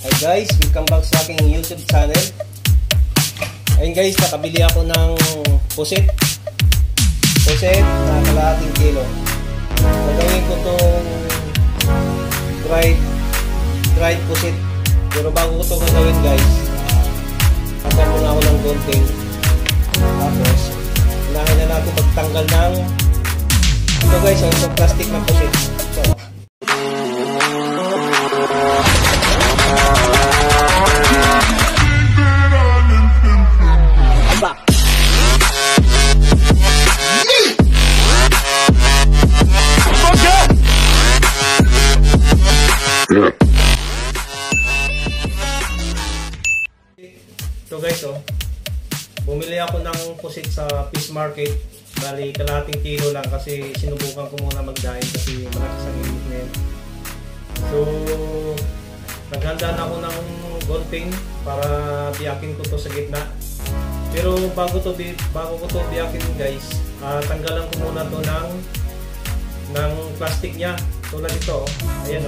Hi guys, welcome back sa aking YouTube channel. Ayun guys, nakabili ako ng pusit na kalahating kilo. Gagawin ko tong dried pusit. Pero bago ko to gagawin guys, hanggang muna ako ng gunting. Tapos unahin na natin magtanggal ng ito guys, itong plastic na pusit. So ito guys, bumili ako ng pusit sa fish market. Bali kalahating kilo lang kasi sinubukan ko muna magdaing kasi malakas ang init na yun. So naghanda na ako ng gunting para biyakin ko to sa gitna. Pero bago ko to biyakin guys, tanggalan ko muna to ng plastic nya. Tulad ito, ayan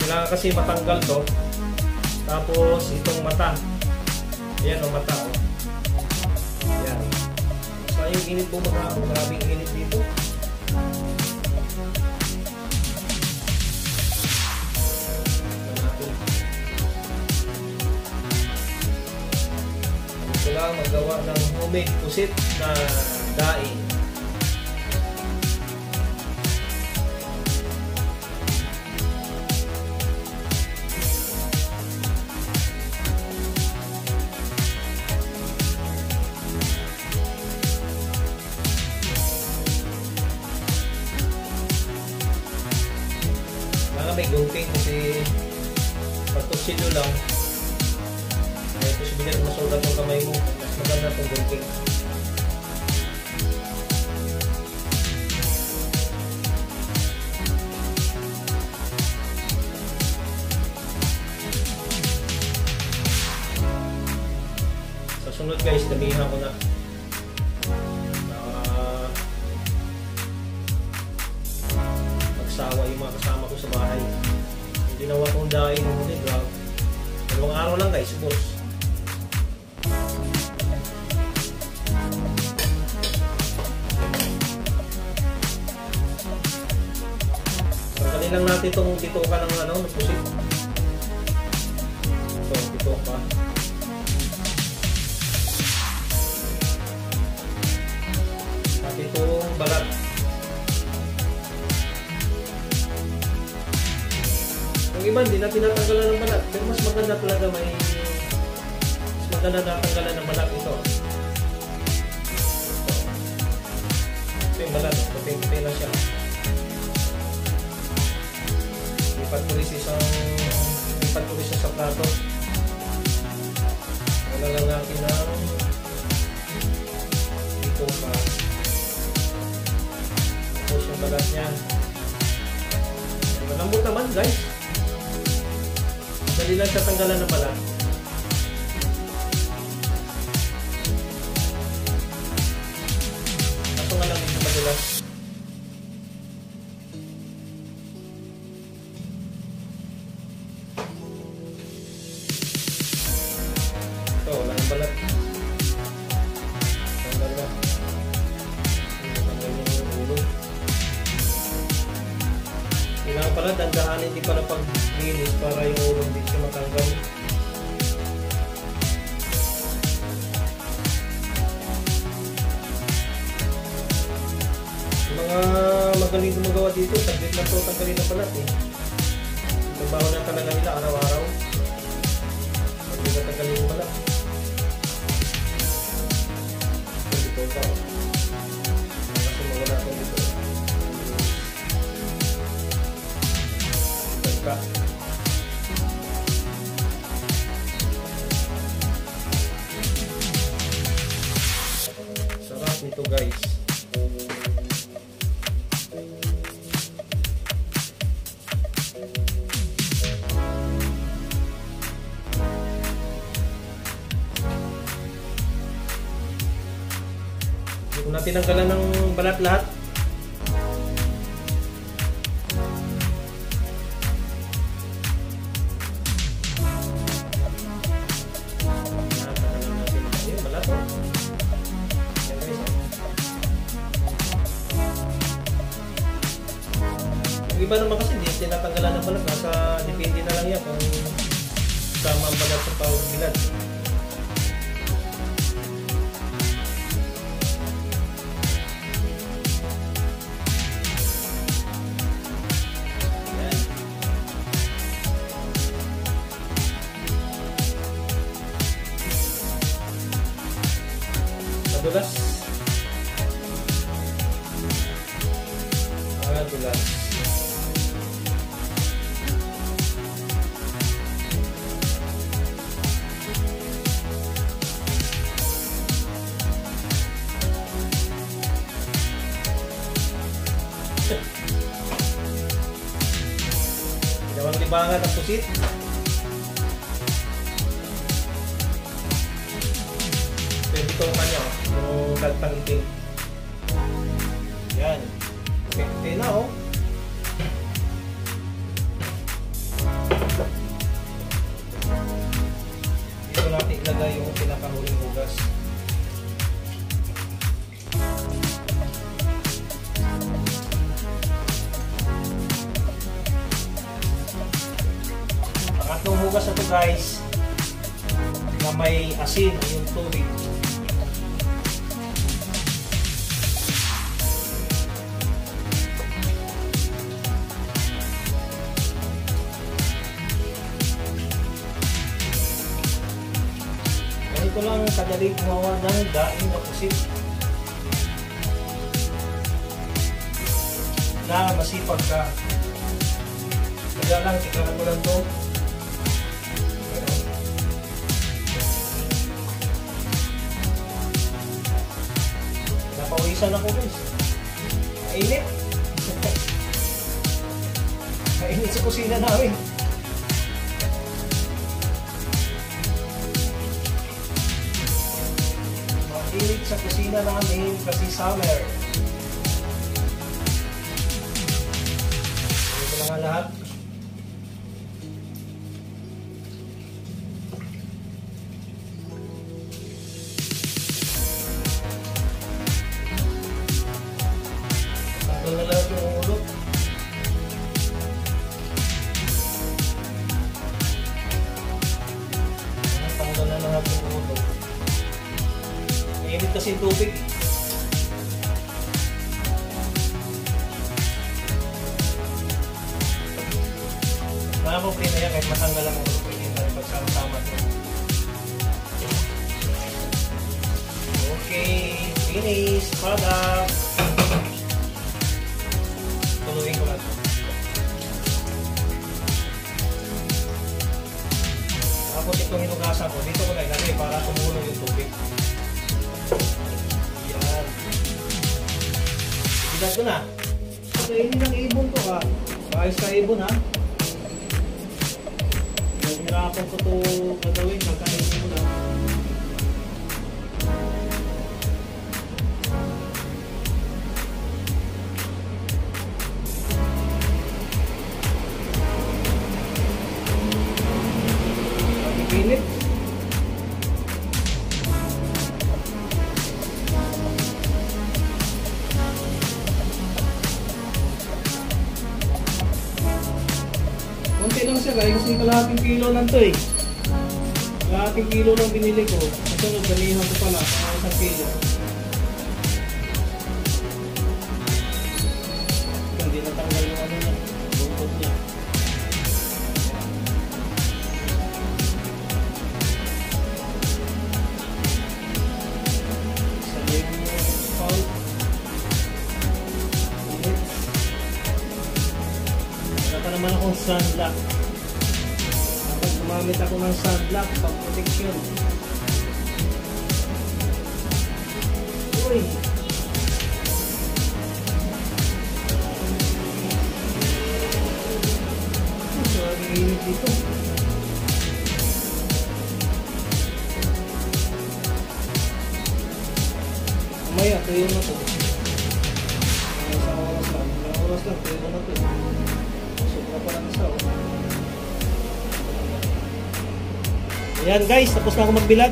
kailangan kasi matanggal to. Tapos itong mata, ayan mata ayan. So yung init po maraming init dito. Gusto lang magawa ng homemade pusit na daing. May gunting kasi pagtusilyo lang ay posibilidad masulat ng kamay mo. Mas maganda itong gunting. Sa sunod guys, damihan ko na magsawa yung mga kasama ko sa bahay. Hindi nawa kong daing ng grab. Dalawang araw lang guys, boss. Tanggalin lang natin itong bituka ng pusit. Ito, bituka. At itong balat. Yung iba hindi na tinatanggalan ng balat, pero mas maganda talaga mas maganda natanggalan ng balat ito. Ito yung balat, puti-puti na siya. Lipat ko rin siya sa plato. Wala lang natin ng ito pa. Tapos yung balat niya. Malambot naman guys. Dali lang siya tanggalan ng balat. Kaso nga lang medyo madulas. Ito, wala ng balat. Tanggal na. Tanggal yung ulo. Kailangan pala dandahanin din pala paglinis para yung ulo hindi siya matanggal. Yung mga magaling gumagawa dito, saglit lang ito tanggalin na balat Trabaho na talaga nila araw-araw. Saglit na tanggalin yung balat. Dito pa. Kasi mawala ito dito. Sarap nito guys. Hindi ko na tinanggalan ng balat lahat. iba naman kasi hindi tinatanggalan ng balat. Nasa depende na lang yan kung sama ang balat sa pagbilad. Yan. Madulas. Madulas. Dalawang libangan ang pusit. Pwede itong kanya, yung kaltang itim. Yan. Pwede na oh. Dito natin ilagay yung pinakahuling hugas. Pangatlong hugas na ito guys, na may asin yung tubig. Ito lang kadali gumawa ng daing na pusit. Kailangan masipag ka. Kaya lang, tignan mo lang ito. Napawisan ako guys. Mainit. Mainit sa kusina namin. Mainit sa kusina namin kasi summer. Ito na nga lahat. Tanggal na lahat yung ulo. Tanggal na lahat yung ulo. Mainit kasi yung tubig. Mga problema yan kahit matanggal ang ulo. Pwede na rin pagsama-sama ito. Okay, finish, product. Tuluin ko lang. Tapos itong hinugasan ko, dito ko na ilagay para tumulong yung tubig. Yan. Bilad ko na. Kainin ng ibon to ha. Ayos ka ibon ha. Nahirapan ko to gagawin. Nagkainin mo na. Pinit. Kunti lang siya guys, kasi kalahating kilo lang to eh. Kalahating kilo lang binili ko. Kasunod, damihan ko pala, isang kilo. Hindi natanggal yung ano niya, bungkot niya. Naman akong sunblock. Dapat gumamit ako ng sunblock pang protection. Uy! Sorry, init dito. Mamaya, tuyo na to. Isang oras lang. Isang oras lang, tuyo na to. Ayan guys, tapos na ako magbilad.